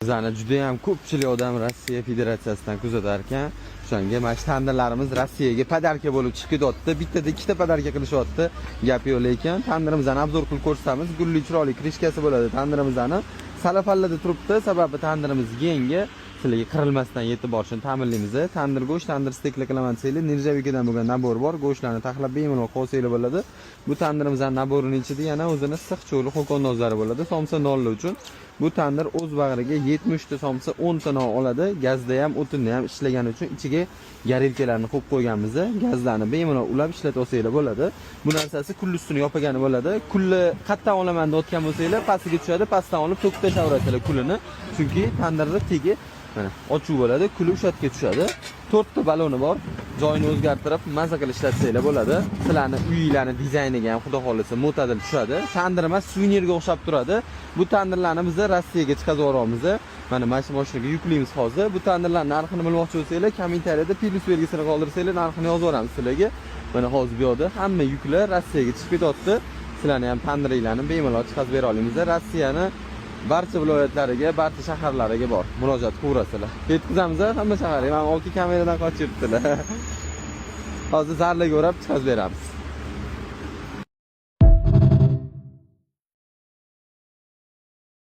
Bizlarni juda ham ko'pchilik odam Rossiya Federatsiyasidan kuzatar ekan. O'shanga mana shu tandirlarimiz Rossiyaga podarka bo'lib chiqib ketyapti. Bittada ikkita podarka qilishyapti. Gap yo'q, lekin tandirimizni obzor qilib ko'rsatamiz. Gulli chiroyli krishkasi bo'ladi tandirimizni. Salafallada turibdi, sababi tandirimiz yangi. Sizlarga qirilmasdan yetib borishini ta'minlaymiz. Tandir go'sht, tandir steklar qilaman desanglar, Nirjavikidan bo'lgan nabor bor. Go'shtlarni taxlab bemalol qolsanglar bo'ladi. Bu tandirimizning naborining ichida yana o'zini issiq cho'li qo'qonnozlari bo'ladi. Somsa nonli uchun bu tandir o'z bag'riga 70 ta somsa 10 ta non oladi. Gazda ham, o'tinda ham ishlagani uchun ichiga garilkalarni qo'yib qo'yganmiz. Gazlarni bemalol ulab ishlatib olsanglar bo'ladi. Bu narsasi kullustini yopagani bo'ladi. Kulli qatdan olaman deyotgan bo'lsanglar, pastiga tushadi, pastdan olib to'kib tashlaverasizlar kullini. Chunki tandirning tegi mana ochuv bo'ladi, kuli ushatga tushadi. 4 ta baloni bor. Joyini o'zgartirib, maza qilib ishlatsanglar bo'ladi. Sizlarning uyinglarning dizayniga ham xudo xolisa mo'tadil tushadi. Tandir emas, suvenirga o'xshab turadi. Bu tandirlarni biz Rossiyaga chiqarib yuboramiz. Mana mashinaga yuklaymiz hozir. Bu tandirlarning narxini bilmoqchi bo'lsanglar, kommentariyada plus belgisini qoldirsanglar, narxini yozib yuboramiz sizlarga. Mana hozir bu yerda hamma yuklar Rossiyaga chiqib ketyapti. Sizlarni ham tandiringlarni bemalol chiqarib bera olamiz. Rossiyani barcha viloyatlariga, barcha shaharlariga bor. Murojaat qilasizlar. Yetkazamiz hamma shaharga. Mana olti kameradan qochib yuribdilar. Hozir zarlarga o'rab chiqarib beramiz.